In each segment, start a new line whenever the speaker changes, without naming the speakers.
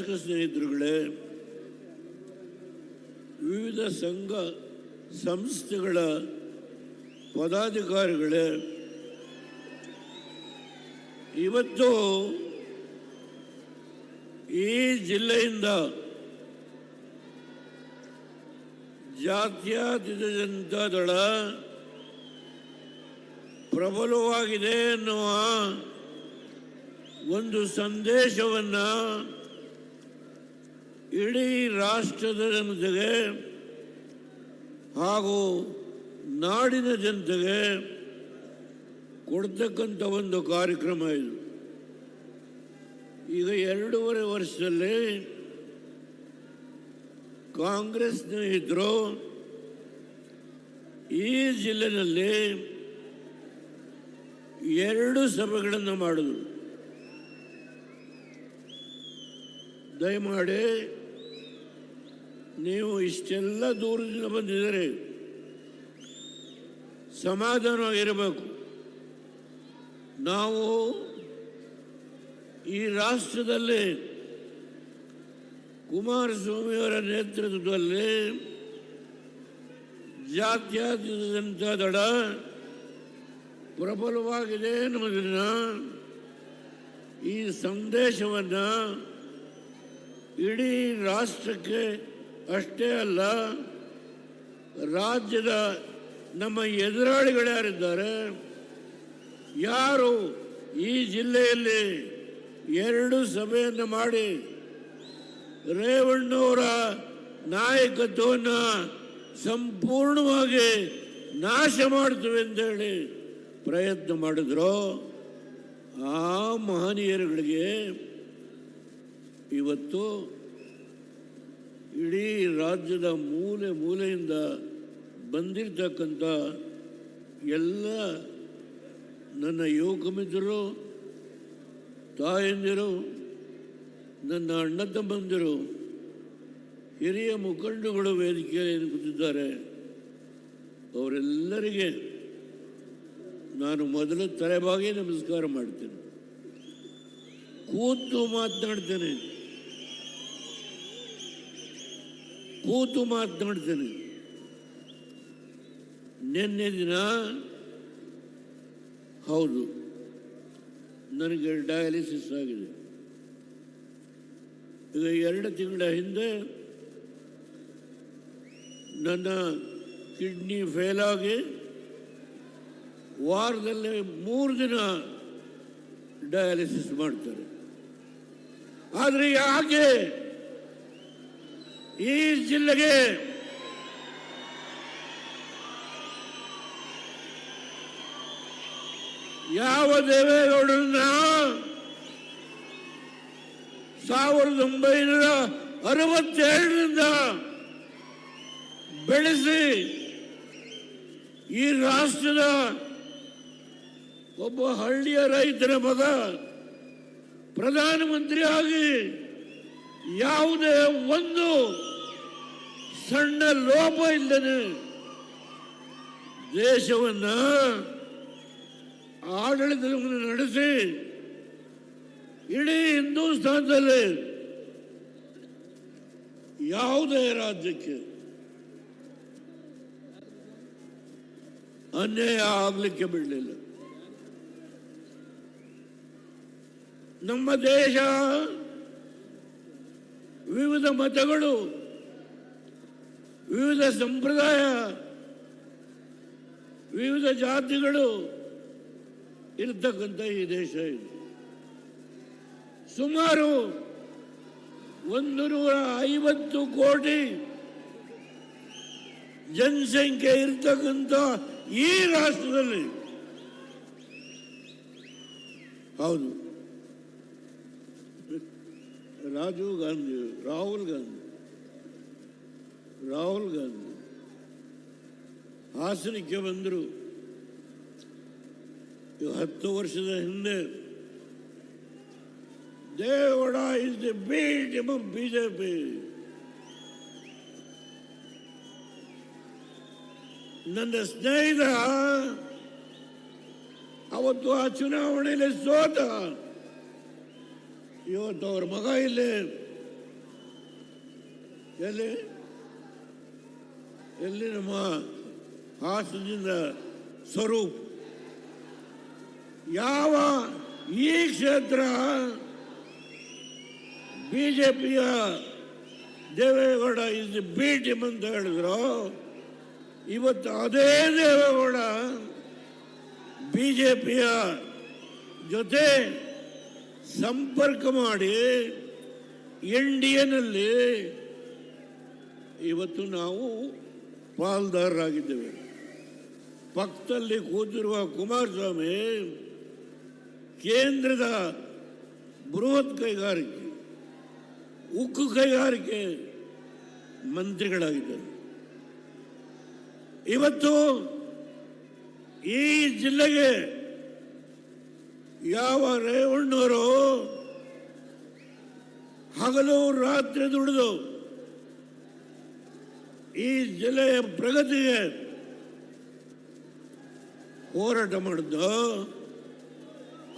ಸ್ನೇಹಿತರುಗಳೇ, ವಿವಿಧ ಸಂಘ ಸಂಸ್ಥೆಗಳ ಪದಾಧಿಕಾರಿಗಳೇ, ಇವತ್ತು ಈ ಜಿಲ್ಲೆಯಿಂದ ಜಾತ್ಯತೀತ ಜನತಾದಳ ಪ್ರಬಲವಾಗಿದೆ ಎನ್ನುವ ಒಂದು ಸಂದೇಶವನ್ನು ಇಡೀ ರಾಷ್ಟ್ರದ ಜನತೆಗೆ ಹಾಗೂ ನಾಡಿನ ಜನತೆಗೆ ಕೊಡ್ತಕ್ಕಂಥ ಒಂದು ಕಾರ್ಯಕ್ರಮ ಇದು. ಈಗ 2.5 ವರ್ಷದಲ್ಲಿ ಕಾಂಗ್ರೆಸ್ ಸ್ನೇಹಿತರು ಈ ಜಿಲ್ಲೆಯಲ್ಲಿ 2 ಸಭೆಗಳನ್ನು ಮಾಡಿದರು. ದಯಮಾಡಿ ನೀವು ಇಷ್ಟೆಲ್ಲ ದೂರದಿಂದ ಬಂದಿದ್ದೀರಿ, ಸಮಾಧಾನವಾಗಿರಬೇಕು. ನಾವು ಈ ರಾಷ್ಟ್ರದಲ್ಲಿ ಕುಮಾರಸ್ವಾಮಿಯವರ ನೇತೃತ್ವದಲ್ಲಿ ಜಾತ್ಯತೀತ ಜನತಾದಳ ಪ್ರಬಲವಾಗಿದೆ ಎನ್ನುವುದನ್ನು, ಈ ಸಂದೇಶವನ್ನು ಇಡೀ ರಾಷ್ಟ್ರಕ್ಕೆ ಅಷ್ಟೇ ಅಲ್ಲ, ರಾಜ್ಯದ ನಮ್ಮ ಎದುರಾಳಿಗಳು ಯಾರಿದ್ದಾರೆ, ಯಾರು ಈ ಜಿಲ್ಲೆಯಲ್ಲಿ 2 ಸಭೆಯನ್ನು ಮಾಡಿ ರೇವಣ್ಣವರ ನಾಯಕತ್ವವನ್ನು ಸಂಪೂರ್ಣವಾಗಿ ನಾಶ ಮಾಡ್ತೀವಿ ಅಂತೇಳಿ ಪ್ರಯತ್ನ ಮಾಡಿದ್ರು, ಆ ಮಹನೀಯರುಗಳಿಗೆ ಇವತ್ತು ಇಡೀ ರಾಜ್ಯದ ಮೂಲೆ ಮೂಲೆಯಿಂದ ಬಂದಿರತಕ್ಕಂಥ ಎಲ್ಲ ನನ್ನ ಯುವಕ ಮಿತ್ರರು, ತಾಯಂದಿರು, ನನ್ನ ಅಣ್ಣ ತಮ್ಮಂದಿರು, ಹಿರಿಯ ಮುಖಂಡಗಳು ವೇದಿಕೆಯಲ್ಲಿ ಕೂತಿದ್ದಾರೆ. ಅವರೆಲ್ಲರಿಗೆ ನಾನು ಮೊದಲು ತಲೆಬಾಗಿ ನಮಸ್ಕಾರ ಮಾಡ್ತೇನೆ. ಕೂತು ಮಾತನಾಡ್ತೇನೆ. ನಿನ್ನೆ ದಿನ ಹೌದು ನನಗೆ ಡಯಾಲಿಸಿಸ್ ಆಗಿದೆ. ಈಗ 2 ತಿಂಗಳ ಹಿಂದೆ ನನ್ನ ಕಿಡ್ನಿ ಫೇಲ್ ಆಗಿ ವಾರದಲ್ಲಿ 3 ದಿನ ಡಯಾಲಿಸಿಸ್ ಮಾಡ್ತಾರೆ. ಆದರೆ ಯಾಕೆ ಈ ಜಿಲ್ಲೆಗೆ ಯಾವ ದೇವೇಗೌಡರನ್ನ 1962ರಿಂದ ಬೆಳೆಸಿ ಈ ರಾಷ್ಟ್ರದ ಒಬ್ಬ ಹಳ್ಳಿಯ ರೈತರ ಮಗ ಪ್ರಧಾನಮಂತ್ರಿ ಆಗಿ ಯಾವುದೇ ಒಂದು ಸಣ್ಣ ಲೋಪ ಇಲ್ಲದೆ ದೇಶವನ್ನು ಆಡಳಿತವನ್ನು ನಡೆಸಿ ಇಡೀ ಹಿಂದೂಸ್ತಾನದಲ್ಲಿ ಯಾವುದೇ ರಾಜ್ಯಕ್ಕೆ ಅನ್ಯಾಯ ಆಗಲಿಕ್ಕೆ ಬಿಡಲಿಲ್ಲ. ನಮ್ಮ ದೇಶ ವಿವಿಧ ಮತಗಳು, ವಿವಿಧ ಸಂಪ್ರದಾಯ, ವಿವಿಧ ಜಾತಿಗಳು ಇರತಕ್ಕಂಥ ಈ ದೇಶ ಇದು. ಸುಮಾರು 150 ಕೋಟಿ ಜನಸಂಖ್ಯೆ ಇರತಕ್ಕಂಥ ಈ ರಾಷ್ಟ್ರದಲ್ಲಿ ಹೌದು ರಾಜೀವ್ ಗಾಂಧಿ, ರಾಹುಲ್ ಗಾಂಧಿ ಹಾಸನಕ್ಕೆ ಬಂದರು. 10 ವರ್ಷದ ಹಿಂದೆ Deve Gowda is the beet among BJP. ನನ್ನ ಸ್ನೇಹಿತ ಅವತ್ತು ಆ ಚುನಾವಣೆಯಲ್ಲಿ ಸೋತ. ಇವತ್ತು ಅವ್ರ ಮಗ ಇಲ್ಲಿ ಎಲ್ಲಿ ಎಲ್ಲಿ ನಮ್ಮ ಹಾಸನದಿಂದ ಸ್ವರೂಪ್ ಯಾವ ಈ ಕ್ಷೇತ್ರ ಬಿಜೆಪಿಯ ದೇವೇಗೌಡ ಇಸ್ ಬಿ ಟೀಮ್ ಅಂತ ಹೇಳಿದ್ರು. ಇವತ್ತು ಅದೇ ದೇವೇಗೌಡ ಬಿಜೆಪಿಯ ಜೊತೆ ಸಂಪರ್ಕ ಮಾಡಿ NDAನಲ್ಲಿ ಇವತ್ತು ನಾವು ಪಾಲ್ದಾರರಾಗಿದ್ದೇವೆ. ಪಕ್ಕದಲ್ಲಿ ಕೂತಿರುವ ಕುಮಾರಸ್ವಾಮಿ ಕೇಂದ್ರದ ಬೃಹತ್ ಕೈಗಾರಿಕೆ ಉಕ್ಕು ಕೈಗಾರಿಕೆ ಮಂತ್ರಿಗಳಾಗಿದ್ದರು. ಇವತ್ತು ಈ ಜಿಲ್ಲೆಗೆ ಯಾವ ರೇವಣ್ಣವರು ಹಗಲು ರಾತ್ರಿ ದುಡಿದು ಈ ಜಿಲ್ಲೆಯ ಪ್ರಗತಿಗೆ ಹೋರಾಟ ಮಾಡಿದ್ದು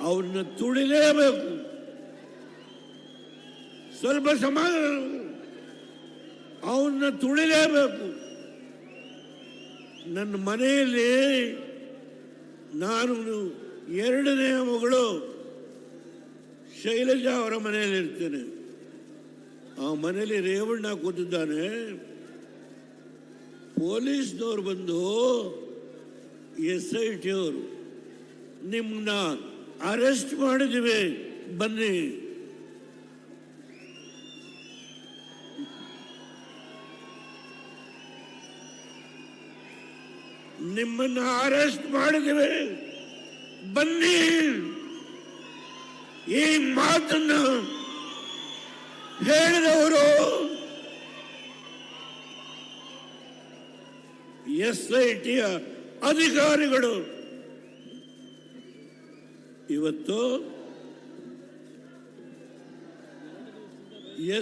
ಅವ್ರನ್ನ ತುಳಿಲೇಬೇಕು. ಸ್ವಲ್ಪ ಸಮಾಧಾನ, ಅವನ್ನ ತುಳಿಲೇಬೇಕು. ನನ್ನ ಮನೆಯಲ್ಲಿ ನಾನು ಎರಡನೆಯ ಮಗಳು ಶೈಲಜಾ ಅವರ ಮನೆಯಲ್ಲಿ ಇರ್ತೇನೆ. ಆ ಮನೆಯಲ್ಲಿ ರೇವಣ್ಣ ಕೂತಿದ್ದಾನೆ. ಪೊಲೀಸ್ನವ್ರು ಬಂದು SIT ಅವರು ನಿಮ್ಮನ್ನ ಅರೆಸ್ಟ್ ಮಾಡಿದ್ದೀವಿ ಬನ್ನಿ. ನಿಮ್ಮನ್ನ ಅರೆಸ್ಟ್ ಮಾಡಿದ್ದೀವಿ ಬನ್ನಿ. ಈ ಮಾತನ್ನ ಹೇಳಿದವರು SITಯ ಅಧಿಕಾರಿಗಳು. ಇವತ್ತು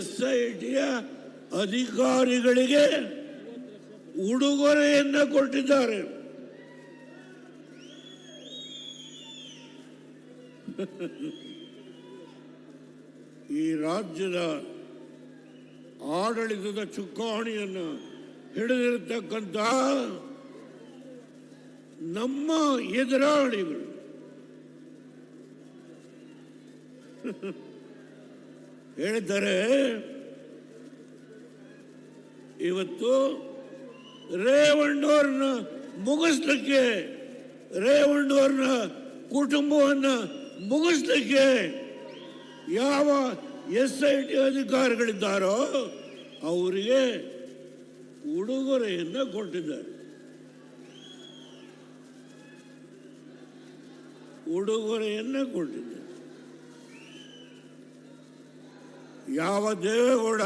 SITಯ ಅಧಿಕಾರಿಗಳಿಗೆ ಉಡುಗೊರೆಯನ್ನು ಕೊಟ್ಟಿದ್ದಾರೆ. ಈ ರಾಜ್ಯದ ಆಡಳಿತದ ಚುಕ್ಕಾಣಿಯನ್ನು ಹಿಡಿದಿರತಕ್ಕಂಥ ನಮ್ಮ ಎದುರಾಳಿಗಳು ಹೇಳ್ತಾರೆ, ಇವತ್ತು ರೇವಣ್ಣವ್ರನ್ನ ಮುಗಿಸ್ಲಿಕ್ಕೆ, ರೇವಣ್ಣವ್ರನ್ನ ಕುಟುಂಬವನ್ನು ಮುಗಿಸ್ಲಿಕ್ಕೆ ಯಾವ SIT ಅಧಿಕಾರಿಗಳಿದ್ದಾರೋ ಅವರಿಗೆ ಉಡುಗೊರೆಯನ್ನು ಕೊಟ್ಟಿದ್ದಾರೆ. ಉಡುಗೊರೆಯನ್ನು ಕೊಟ್ಟಿದ್ದಾರೆ. ಯಾವ ದೇವೇಗೌಡ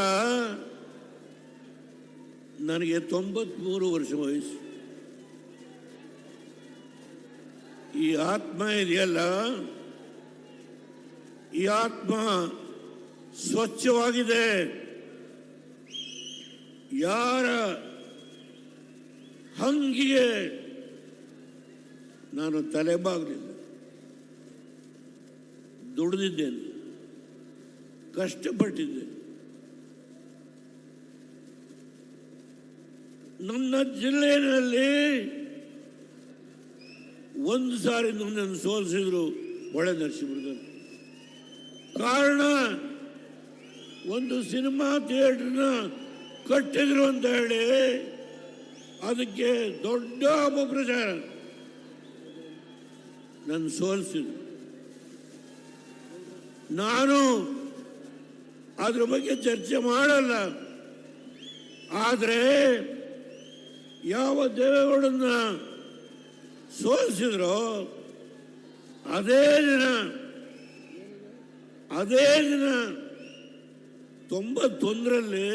ನನಗೆ 93 ವರ್ಷ ವಯಸ್ಸು. ಈ ಆತ್ಮ ಇದೆಯಲ್ಲ, ಈ ಆತ್ಮ ಸ್ವಚ್ಛವಾಗಿದೆ. ಯಾರ ಹಂಗಿಗೆ ನಾನು ತಲೆಬಾಗಲಿಲ್ಲ. ದುಡಿದಿದ್ದೇನೆ, ಕಷ್ಟಪಟ್ಟಿದ್ದೆ. ನನ್ನ ಜಿಲ್ಲೆಯಲ್ಲಿ ಒಂದು ಸಾರಿ ನನ್ನನ್ನು ಸೋಲಿಸಿದ್ರು ಹೊಳೆ ನರಸೀಪುರದಲ್ಲಿ. ಕಾರಣ ಒಂದು ಸಿನಿಮಾ ಥಿಯೇಟರ್ನ ಕಟ್ಟಿದ್ರು ಅಂತ ಹೇಳಿ ಅದಕ್ಕೆ ದೊಡ್ಡ ಅಪಪ್ರಚಾರ. ನನ್ನ ಸೋಲಿಸಿದ್ರು. ನಾನು ಅದ್ರ ಬಗ್ಗೆ ಚರ್ಚೆ ಮಾಡಲ್ಲ. ಆದರೆ ಯಾವ ದೇವೇಗೌಡನ್ನ ಸೋಲಿಸಿದ್ರೋ ಅದೇ ದಿನ 91ರಲ್ಲಿ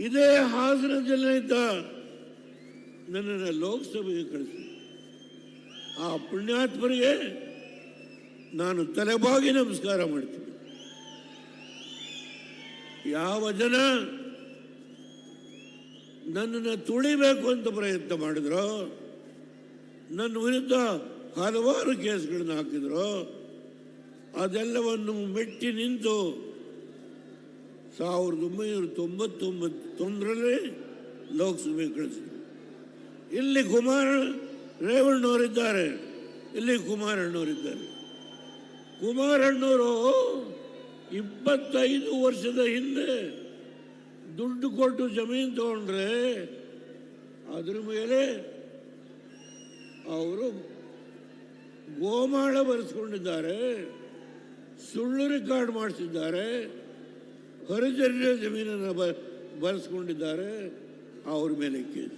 ಇದೇ ಹಾಸನ ಜಿಲ್ಲೆಯಿಂದ ನನ್ನನ್ನು ಲೋಕಸಭೆಗೆ ಕಳಿಸಿ. ಆ ಪುಣ್ಯಾತ್ಮರಿಗೆ ನಾನು ತಲೆಬಾಗಿ ನಮಸ್ಕಾರ ಮಾಡ್ತೀನಿ. ಯಾವ ಜನ ನನ್ನನ್ನು ತುಳಿಬೇಕು ಅಂತ ಪ್ರಯತ್ನ ಮಾಡಿದ್ರು, ನನ್ನ ವಿರುದ್ಧ ಹಲವಾರು ಕೇಸ್ಗಳನ್ನು ಹಾಕಿದ್ರು, ಅದೆಲ್ಲವನ್ನು ಮೆಟ್ಟಿ ನಿಂತು 1999 ಲೋಕಸಭೆ ಕಳಿಸಿದ್ರು. ಇಲ್ಲಿ ರೇವಣ್ಣವರಿದ್ದಾರೆ, ಇಲ್ಲಿ ಕುಮಾರಣ್ಣವರಿದ್ದಾರೆ. ಕುಮಾರಣ್ಣವರು 25 ವರ್ಷದ ಹಿಂದೆ ದುಡ್ಡು ಕೊಟ್ಟು ಜಮೀನು ತಗೊಂಡ್ರೆ ಅದ್ರ ಮೇಲೆ ಅವರು ಗೋಮಾಳ ಬರೆಸ್ಕೊಂಡಿದ್ದಾರೆ, ಸುಳ್ಳು ರೆಕಾರ್ಡ್ ಮಾಡಿಸಿದ್ದಾರೆ, ಹರಿಜನ ಜಮೀನನ್ನು ಬರೆಸ್ಕೊಂಡಿದ್ದಾರೆ. ಅವ್ರ ಮೇಲೆ ಕೇಸ್.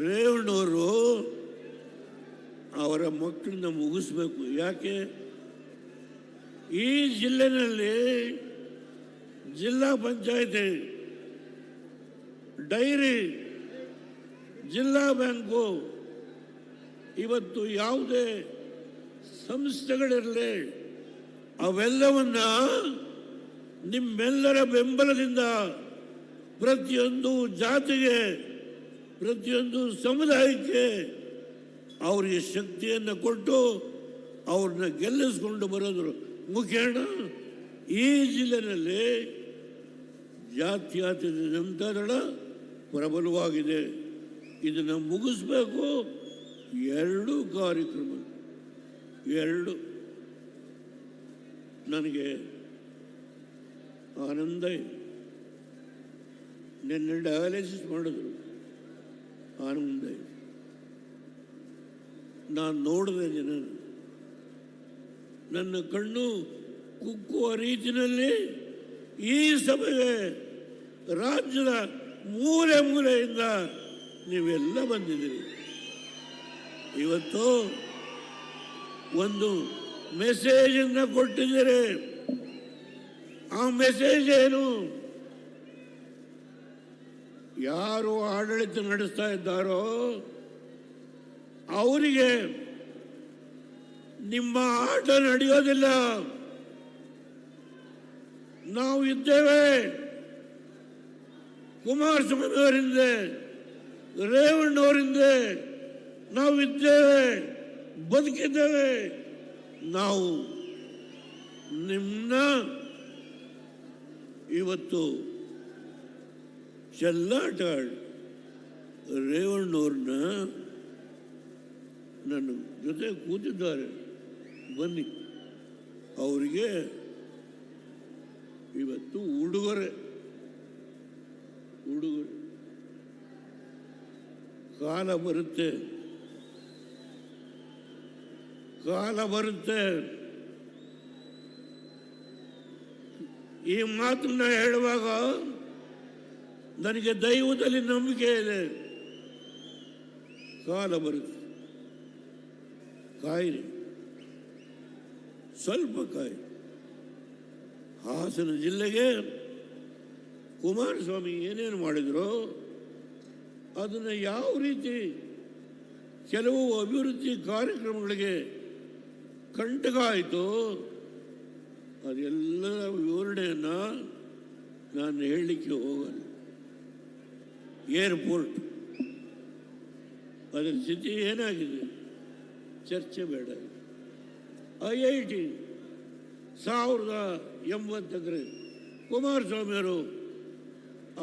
ರೇವಣ್ಣವರು ಅವರ ಮಕ್ಕಳನ್ನ ಮುಗಿಸ್ಬೇಕು. ಯಾಕೆ ಈ ಜಿಲ್ಲೆನಲ್ಲಿ ಜಿಲ್ಲಾ ಪಂಚಾಯತಿ, ಡೈರಿ, ಜಿಲ್ಲಾ ಬ್ಯಾಂಕು, ಇವತ್ತು ಯಾವುದೇ ಸಂಸ್ಥೆಗಳಿರಲಿ ಅವೆಲ್ಲವನ್ನ ನಿಮ್ಮೆಲ್ಲರ ಬೆಂಬಲದಿಂದ ಪ್ರತಿಯೊಂದು ಜಾತಿಗೆ, ಪ್ರತಿಯೊಂದು ಸಮುದಾಯಕ್ಕೆ ಅವರಿಗೆ ಶಕ್ತಿಯನ್ನು ಕೊಟ್ಟು ಅವ್ರನ್ನ ಗೆಲ್ಲಿಸ್ಕೊಂಡು ಬರೋದ್ರ ಮುಖೇನ ಈ ಜಿಲ್ಲೆಯಲ್ಲಿ ಜಾತ್ಯತೀತ ಜನತಾದಳ ಪ್ರಬಲವಾಗಿದೆ. ಇದನ್ನು ಮುಗಿಸ್ಬೇಕು. 2 ಕಾರ್ಯಕ್ರಮ, 2 ನನಗೆ ಆನಂದ. ನಿನ್ನೆ ಡಯಾಲಿಸಿಸ್ ಮಾಡಿದ್ರು, ಆನಂದ. ನಾನು ನೋಡಿದೆ ಜನ, ನನ್ನ ಕಣ್ಣು ಕುಕ್ಕುವ ರೀತಿಯಲ್ಲಿ ಈ ಸಭೆಗೆ ರಾಜ್ಯದ ಮೂಲೆ ಮೂಲೆಯಿಂದ ನೀವೆಲ್ಲ ಬಂದಿದ್ದೀರಿ. ಇವತ್ತು ಒಂದು ಮೆಸೇಜನ್ನು ಕೊಟ್ಟಿದ್ದೀರಿ. ಆ ಮೆಸೇಜ್ ಏನು? ಯಾರು ಆಡಳಿತ ನಡೆಸ್ತಾ ಇದ್ದಾರೋ ಅವರಿಗೆ ನಿಮ್ಮ ಆಟ ನಡೆಯೋದಿಲ್ಲ. ನಾವು ಇದ್ದೇವೆ. ಕುಮಾರಸ್ವಾಮಿ ಅವರಿಂದ, ರೇವಣ್ಣವರಿಂದ ನಾವು ಇದ್ದೇವೆ, ಬದುಕಿದ್ದೇವೆ. ನಾವು ನಿಮ್ಮನ್ನ ಇವತ್ತು ಚೆಲ್ಲಾಟ ಆಡಿ ರೇವಣ್ಣವ್ರನ್ನ ನನ್ನ ಜೊತೆ ಕೂತಿದ್ದಾರೆ, ಬನ್ನಿ. ಅವರಿಗೆ ಇವತ್ತು ಉಡುಗೊರೆ ಕಾಲ ಬರುತ್ತೆ, ಕಾಲ ಬರುತ್ತೆ. ಈ ಮಾತನ್ನ ಹೇಳುವಾಗ ನನಗೆ ದೈವದಲ್ಲಿ ನಂಬಿಕೆ ಇದೆ. ಕಾಲ ಬರುತ್ತೆ, ಕಾಯಿರಿ, ಸ್ವಲ್ಪ ಕಾಯಿ. ಹಾಸನ ಜಿಲ್ಲೆಗೆ ಕುಮಾರಸ್ವಾಮಿ ಏನೇನು ಮಾಡಿದ್ರು, ಅದನ್ನು ಯಾವ ರೀತಿ ಕೆಲವು ಅಭಿವೃದ್ಧಿ ಕಾರ್ಯಕ್ರಮಗಳಿಗೆ ಕಂಟಕ ಆಯಿತು, ಅದೆಲ್ಲರ ವಿವರಣೆಯನ್ನು ನಾನು ಹೇಳಲಿಕ್ಕೆ ಹೋಗಲ್ಲ. ಏರ್ಪೋರ್ಟ್ ಅದರ ಸ್ಥಿತಿ ಏನಾಗಿದೆ ಚರ್ಚೆ ಬೇಡ. IIT 1080 ಕುಮಾರಸ್ವಾಮಿಯವರು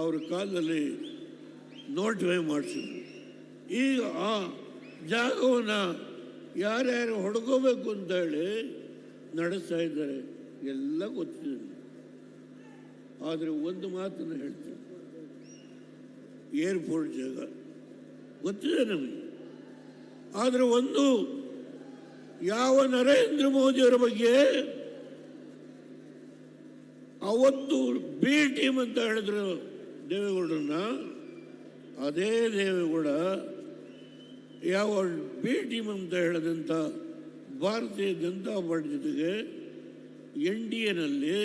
ಅವ್ರ ಕಾಲದಲ್ಲಿ ನೋಟಿಫೈ ಮಾಡಿಸಿದ್ರು. ಈಗ ಆ ಜಾಗವನ್ನು ಯಾರ್ಯಾರು ಹೊಡ್ಕೋಬೇಕು ಅಂತ ಹೇಳಿ ನಡೆಸ್ತಾ ಇದ್ದಾರೆ, ಎಲ್ಲ ಗೊತ್ತಿದೆ. ಆದರೆ ಒಂದು ಮಾತನ್ನು ಹೇಳ್ತೀನಿ, ಏರ್ಪೋರ್ಟ್ ಜಾಗ ಗೊತ್ತಿದೆ ನಮಗೆ. ಆದರೆ ಒಂದು, ಯಾವ ನರೇಂದ್ರ ಮೋದಿಯವರ ಬಗ್ಗೆ ಅವತ್ತು ಬಿ ಟೀಮ್ ಅಂತ ಹೇಳಿದ್ರು ದೇವೇಗೌಡರನ್ನ, ಅದೇ ದೇವೇಗೌಡ ಯಾವ ಬಿ ಟೀಮ್ ಅಂತ ಹೇಳಿದಂಥ ಭಾರತೀಯ ಜನತಾ ಪಾರ್ಟಿ ಜೊತೆಗೆ NDAನಲ್ಲಿ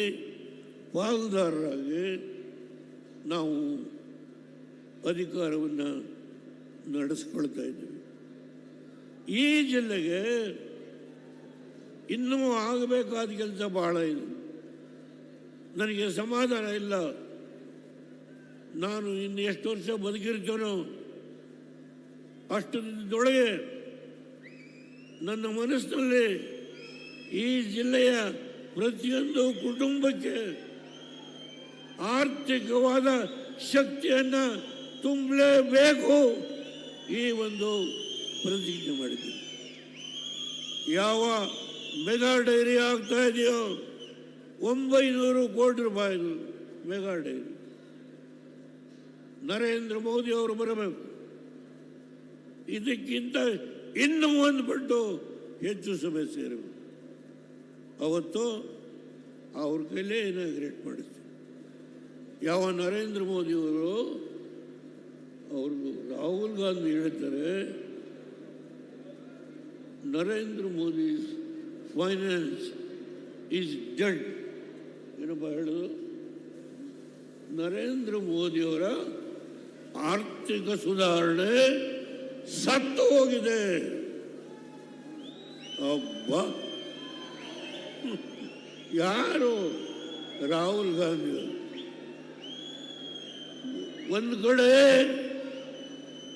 ಪಾಲ್ದಾರರಾಗಿ ನಾವು ಅಧಿಕಾರವನ್ನು ನಡೆಸ್ಕೊಳ್ತಾ ಇದ್ದೀವಿ. ಈ ಜಿಲ್ಲೆಗೆ ಇನ್ನೂ ಆಗಬೇಕಾದ ಕೆಲಸ ಬಹಳ ಇದೆ. ನನಗೆ ಸಮಾಧಾನ ಇಲ್ಲ. ನಾನು ಇನ್ನು ಎಷ್ಟು ವರ್ಷ ಬದುಕಿರ್ತೇನೋ ಅಷ್ಟು ದಿನದೊಳಗೆ ನನ್ನ ಮನಸ್ಸಿನಲ್ಲಿ ಈ ಜಿಲ್ಲೆಯ ಪ್ರತಿಯೊಂದು ಕುಟುಂಬಕ್ಕೆ ಆರ್ಥಿಕವಾದ ಶಕ್ತಿಯನ್ನು ತುಂಬಲೇಬೇಕು. ಈ ಒಂದು ಪ್ರತಿಜ್ಞೆ ಮಾಡಿದ್ದೀನಿ. ಯಾವ ಮೆಗಾ ಡೈರಿ ಆಗ್ತಾ ಇದೆಯೋ 900 ಕೋಟಿ ರೂಪಾಯಿದು ಮೆಗಾ ಡೈರಿ, ನರೇಂದ್ರ ಮೋದಿ ಅವರು ಬರಬೇಕು. ಇದಕ್ಕಿಂತ ಇನ್ನೂ 1 ಪಟ್ಟು ಹೆಚ್ಚು ಸಭೆ ಸೇರಬೇಕು. ಅವತ್ತು ಅವ್ರ ಕೈಲೇ ಇನಾಗ್ರೇಟ್ ಮಾಡಿಸ್ತಾರೆ. ಯಾವ ನರೇಂದ್ರ ಮೋದಿಯವರು ಅವ್ರದ್ದು ರಾಹುಲ್ ಗಾಂಧಿ ಹೇಳ್ತಾರೆ, Narendra Modi finance is dead. ಏನಪ್ಪ ಹೇಳೋದು? ನರೇಂದ್ರ ಮೋದಿಯವರ ಆರ್ಥಿಕ ಸುಧಾರಣೆ ಸತ್ತು ಹೋಗಿದೆ. ಅಬ್ಬ, ಯಾರು? ರಾಹುಲ್ ಗಾಂಧಿ. ಒಂದು ಕಡೆ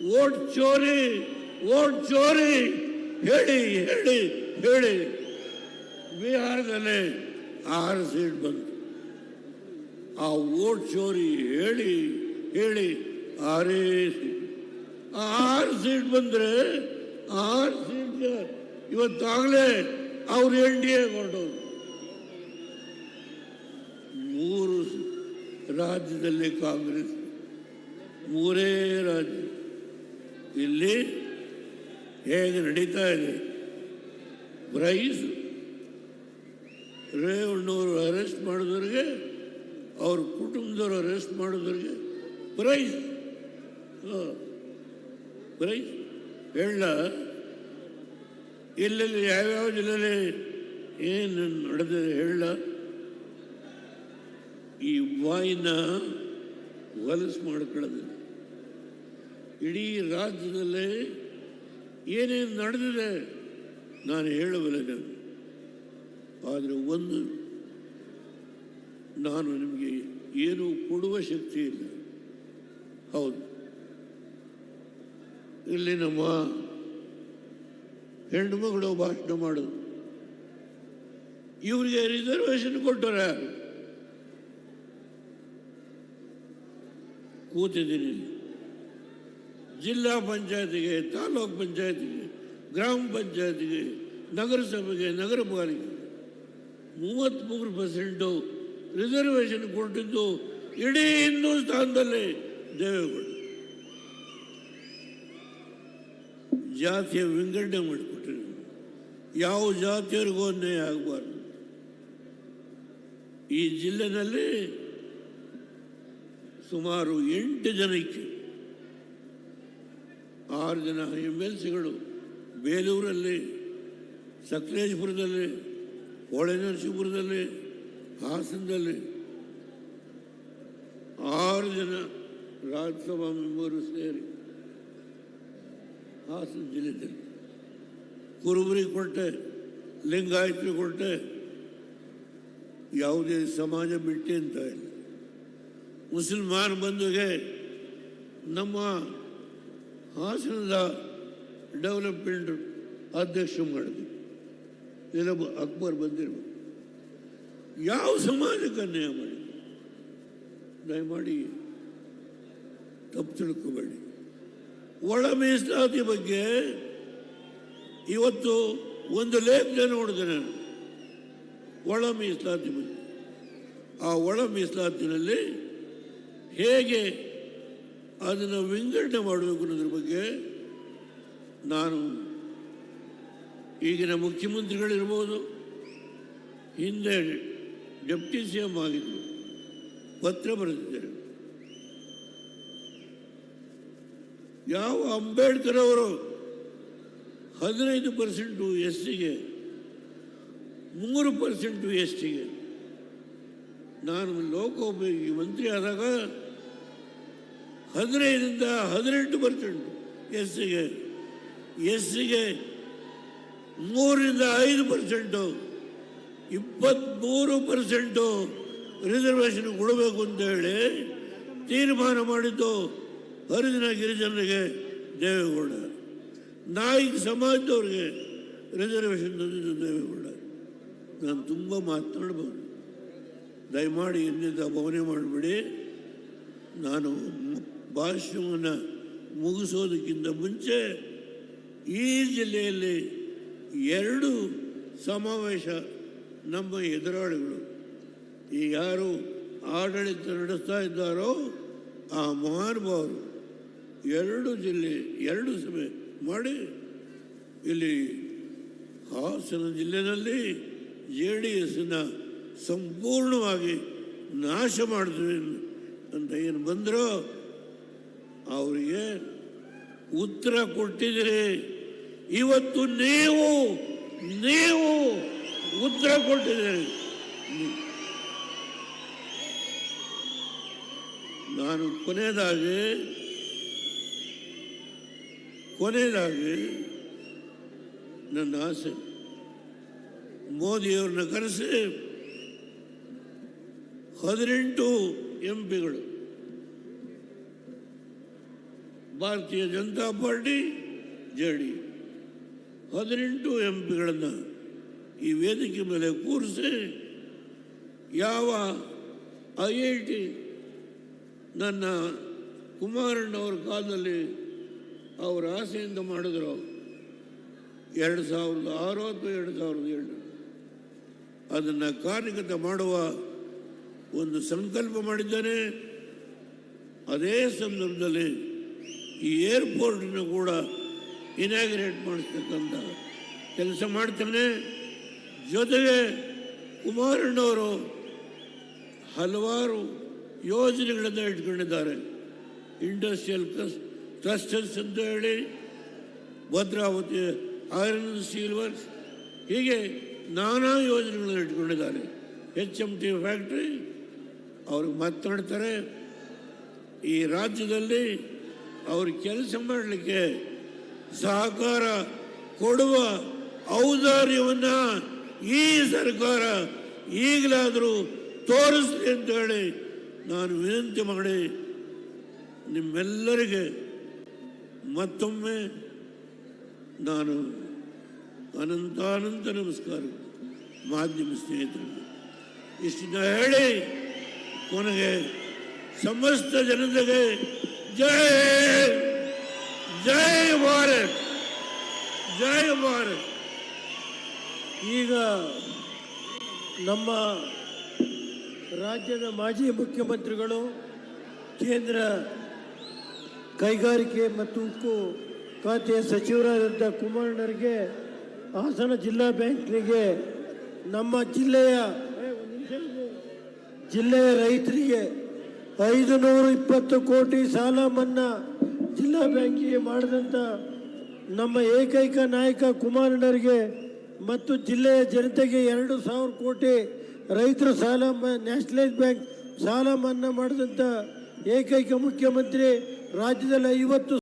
ವೋಟ್ ಚೋರಿ ಹೇಳಿ ಹೇಳಿ ಹೇಳಿ ಬಿಹಾರದಲ್ಲಿ 6 ಸೀಟ್ ಬಂತು. ಆ ವೋಟ್ ಚೋರಿ ಹೇಳಿ ಹೇಳಿ 6 ಸೀಟ್. 6 ಸೀಟ್ ಬಂದರೆ 6 ಸೀಟ್ಗೆ ಇವತ್ತಾಗಲೇ ಅವ್ರು NDA ಹೊರಟೋದು. 3 ರಾಜ್ಯದಲ್ಲಿ ಕಾಂಗ್ರೆಸ್, 3 ರಾಜ್ಯ. ಇಲ್ಲಿ ಹೇಗೆ ನಡೀತಾ ಇದೆ? ಪ್ರೈಸ್ ರೇವಣ್ಣವರು ಅರೆಸ್ಟ್ ಮಾಡಿದವ್ರಿಗೆ, ಅವ್ರ ಕುಟುಂಬದವರು ಅರೆಸ್ಟ್ ಮಾಡಿದವ್ರಿಗೆ ಪ್ರೈಸ್ ಹೇಳ. ಎಲ್ಲೆಲ್ಲಿ ಯಾವ್ಯಾವ ಜಿಲ್ಲೆಯಲ್ಲಿ ಏನು ನಡೆದಿದೆ ಹೇಳ. ಈ ವಾಯಿನ ಹೊಲಸು ಮಾಡ್ಕೊಳ್ಳೋದು. ಇಡೀ ರಾಜ್ಯದಲ್ಲೇ ಏನೇನು ನಡೆದಿದೆ ನಾನು ಹೇಳಬಲ್ಲೆ. ಆದರೆ ಒಂದು, ನಾನು ನಿಮಗೆ ಏನು ಕೊಡುವ ಶಕ್ತಿ ಇಲ್ಲ. ಹೌದು, ಇಲ್ಲಿ ನಮ್ಮ ಹೆಣ್ಣುಮಗಳು ಭಾಷಣ ಮಾಡೋದು, ಇವರಿಗೆ ರಿಸರ್ವೇಶನ್ ಕೊಟ್ಟರೆ ಕೂತಿದ್ದೀನಿ. ಜಿಲ್ಲಾ ಪಂಚಾಯತಿಗೆ, ತಾಲೂಕ್ ಪಂಚಾಯತಿಗೆ, ಗ್ರಾಮ ಪಂಚಾಯತಿಗೆ, ನಗರಸಭೆಗೆ, ನಗರ ಪಾಲಿಕೆ 33% ರಿಸರ್ವೇಶನ್ ಕೊಟ್ಟಿದ್ದು ಇಡೀ ಹಿಂದೂಸ್ತಾನದಲ್ಲಿ ದೇವೇಗೌಡ. ಜಾತಿಯ ವಿಂಗಡಣೆ ಮಾಡಿಕೊಟ್ಟಿರು. ಯಾವ ಜಾತಿಯವರಿಗೂ ಅನ್ಯಾಯ ಆಗಬಾರ್ದು. ಈ ಜಿಲ್ಲೆನಲ್ಲಿ ಸುಮಾರು 8 ಜನಕ್ಕೆ 6 ಜನ MLCಗಳು ಬೇಲೂರಲ್ಲಿ, ಸಕಲೇಶಪುರದಲ್ಲಿ, ಹೊಳೆನರಸೀಪುರದಲ್ಲಿ, ಹಾಸನದಲ್ಲಿ 6 ಜನ ರಾಜ್ಯಸಭಾ ಮೆಂಬರು ಸೇರಿ ಹಾಸನ ಜಿಲ್ಲೆಯಲ್ಲಿ ಕುರುಬರಿಗೆ ಕೊಟ್ಟೆ, ಲಿಂಗಾಯತರಿಗೆ ಕೊಟ್ಟೆ. ಯಾವುದೇ ಸಮಾಜ ಬಿಟ್ಟೆ ಅಂತ ಇಲ್ಲ. ಮುಸಲ್ಮಾನ್ ಬಂಧುಗೆ ನಮ್ಮ ಹಾಸನದ ಡೆವಲಪ್ಮೆಂಟ್ ಅಧ್ಯಕ್ಷ ಮಾಡಿದ್ವಿ. ಇಲ್ಲ ಅಕ್ಬರ್ ಬಂದಿರ್ಬೇಕು. ಯಾವ ಸಮಾಜಕ್ಕೆ ಅನ್ಯಾಯ ಮಾಡಿ? ದಯಮಾಡಿ ತಪ್ಪು ತಿಳ್ಕೋಬೇಡಿ. ಒಳ ಮೀಸಲಾತಿ ಬಗ್ಗೆ ಇವತ್ತು ಒಂದು ಲೇಖನ ನೋಡಿದೆ ನಾನು. ಒಳ ಮೀಸಲಾತಿ ಬಗ್ಗೆ, ಆ ಒಳ ಮೀಸಲಾತಿನಲ್ಲಿ ಹೇಗೆ ಅದನ್ನು ವಿಂಗಡಣೆ ಮಾಡಬೇಕು ಅನ್ನೋದ್ರ ಬಗ್ಗೆ ನಾನು ಈಗಿನ ಮುಖ್ಯಮಂತ್ರಿಗಳಿರ್ಬೋದು, ಹಿಂದೆ ಡೆಪ್ಟಿ CM ಆಗಿದ್ದರು, ಪತ್ರ ಬರೆದಿದ್ದಾರೆ. ಯಾವ ಅಂಬೇಡ್ಕರ್ ಅವರು 15% SCಗೆ, 3% STಗೆ. ನಾನು ಲೋಕೋಪಯೋಗಿ ಮಂತ್ರಿ ಆದಾಗ 15ರಿಂದ 18% SCಗೆ, SCಗೆ 3ರಿಂದ 5%, 23% ರಿಸರ್ವೇಷನ್ ಕೊಡಬೇಕು ಅಂತ ಹೇಳಿ ತೀರ್ಮಾನ ಮಾಡಿದ್ದು ಹರಿಜನ ಗಿರಿಜನರಿಗೆ ದೇವೇಗೌಡ. ನಾಯಿಕ ಸಮಾಜದವ್ರಿಗೆ ರಿಸರ್ವೇಷನ್ ತಂದಿದ್ದು ದೇವೇಗೌಡ. ನಾನು ತುಂಬ ಮಾತನಾಡ್ಬೋದು. ದಯಮಾಡಿ ಇನ್ನಿಂದ ಭಾವನೆ ಮಾಡಿಬಿಡಿ. ನಾನು ಭಾಷಣವನ್ನು ಮುಗಿಸೋದಕ್ಕಿಂತ ಮುಂಚೆ ಈ ಜಿಲ್ಲೆಯಲ್ಲಿ 2 ಸಮಾವೇಶ ನಮ್ಮ ಎದುರಾಳಿಗಳು ಈ ಯಾರು ಆಡಳಿತ ನಡೆಸ್ತಾ ಇದ್ದಾರೋ ಆ ಮಹಾನುಭಾವರು 2 ಜಿಲ್ಲೆ 2 ಸಭೆ ಮಾಡಿ ಇಲ್ಲಿ ಹಾಸನ ಜಿಲ್ಲೆಯಲ್ಲಿ JDSನ ಸಂಪೂರ್ಣವಾಗಿ ನಾಶ ಮಾಡ್ತೀವಿ ಅಂತ ಏನು ಬಂದರೋ ಅವರಿಗೆ ಉತ್ತರ ಕೊಟ್ಟಿದ್ದೀರಿ. ಇವತ್ತು ನೀವು ಉತ್ತರ ಕೊಟ್ಟಿದ್ದೀರಿ. ನಾನು ಕೊನೆಯದಾಗಿ ನನ್ನ ಆಸೆ ಮೋದಿಯವ್ರನ್ನ ಕರೆಸಿ 18 MP ಗಳು ಭಾರತೀಯ ಜನತಾ ಪಾರ್ಟಿ JD 18 MP ಈ ವೇದಿಕೆ ಮೇಲೆ ಕೂರಿಸಿ ಯಾವ IIT ನನ್ನ ಕುಮಾರಣ್ಣವ್ರ ಕಾಲದಲ್ಲಿ ಅವರ ಆಸೆಯಿಂದ ಮಾಡಿದ್ರು 2006 ಅಥವಾ 2007 ಅದನ್ನು ಕಾರ್ಯಗತ ಮಾಡುವ ಒಂದು ಸಂಕಲ್ಪ ಮಾಡಿದ್ದಾನೆ. ಅದೇ ಸಂದರ್ಭದಲ್ಲಿ ಈ ಏರ್ಪೋರ್ಟನ್ನು ಕೂಡ ಇನಾಗ್ರೇಟ್ ಮಾಡಿಸ್ತಕ್ಕಂಥ ಕೆಲಸ ಮಾಡ್ತಾನೆ. ಜೊತೆಗೆ ಕುಮಾರಣ್ಣವರು ಹಲವಾರು ಯೋಜನೆಗಳನ್ನು ಇಟ್ಕೊಂಡಿದ್ದಾರೆ. ಇಂಡಸ್ಟ್ರಿಯಲ್ ಕ್ಲಸ್ಟರ್ಸ್ ಅಂತ ಹೇಳಿ, ಭದ್ರಾವತಿ ಐರನ್ ಸ್ಟೀಲ್ ವರ್ಕ್ಸ್, ಹೀಗೆ ನಾನಾ ಯೋಜನೆಗಳನ್ನು ಇಟ್ಕೊಂಡಿದ್ದಾರೆ. HMT ಫ್ಯಾಕ್ಟ್ರಿ ಅವ್ರಿಗೆ ಮಾತನಾಡ್ತಾರೆ. ಈ ರಾಜ್ಯದಲ್ಲಿ ಅವರು ಕೆಲಸ ಮಾಡಲಿಕ್ಕೆ ಸಹಕಾರ ಕೊಡುವ ಔದಾರ್ಯವನ್ನು ಈ ಸರ್ಕಾರ ಈಗಲಾದರೂ ತೋರಿಸಲಿ ಅಂತ ಹೇಳಿ ನಾನು ವಿನಂತಿ ಮಾಡಿ ನಿಮ್ಮೆಲ್ಲರಿಗೆ ಮತ್ತೊಮ್ಮೆ ನಾನು ಅನಂತಾನಂತ ನಮಸ್ಕಾರ ಮಾಧ್ಯಮ ಸ್ನೇಹಿತರಿಗೆ ಇಷ್ಟನ್ನ ಹೇಳಿ ಕೊನೆಗೆ ಸಮಸ್ತ ಜನತೆಗೆ ಜೈ ಜೈ ಭಾರತ್, ಜೈ ಭಾರತ್.
ಈಗ ನಮ್ಮ ರಾಜ್ಯದ ಮಾಜಿ ಮುಖ್ಯಮಂತ್ರಿಗಳು, ಕೇಂದ್ರ ಕೈಗಾರಿಕೆ ಮತ್ತು ಉಕ್ಕು ಖಾತೆಯ ಸಚಿವರಾದಂಥ ಕುಮಾರಣ್ಣರಿಗೆ ಹಾಸನ ಜಿಲ್ಲಾ ಬ್ಯಾಂಕ್ನಿಗೆ ನಮ್ಮ ಜಿಲ್ಲೆಯ ರೈತರಿಗೆ 520 ಕೋಟಿ ಸಾಲ ಮನ್ನಾ ಜಿಲ್ಲಾ ಬ್ಯಾಂಕಿಗೆ ಮಾಡಿದಂಥ ನಮ್ಮ ಏಕೈಕ ನಾಯಕ ಕುಮಾರಣ್ಣರಿಗೆ ಮತ್ತು ಜಿಲ್ಲೆಯ ಜನತೆಗೆ 2,000 ಕೋಟಿ ರೈತರ ಸಾಲ ನ್ಯಾಷನಲೈಸ್ ಬ್ಯಾಂಕ್ ಸಾಲ ಮನ್ನಾ ಮಾಡಿದಂಥ ಏಕೈಕ ಮುಖ್ಯಮಂತ್ರಿ, ರಾಜ್ಯದಲ್ಲಿ 50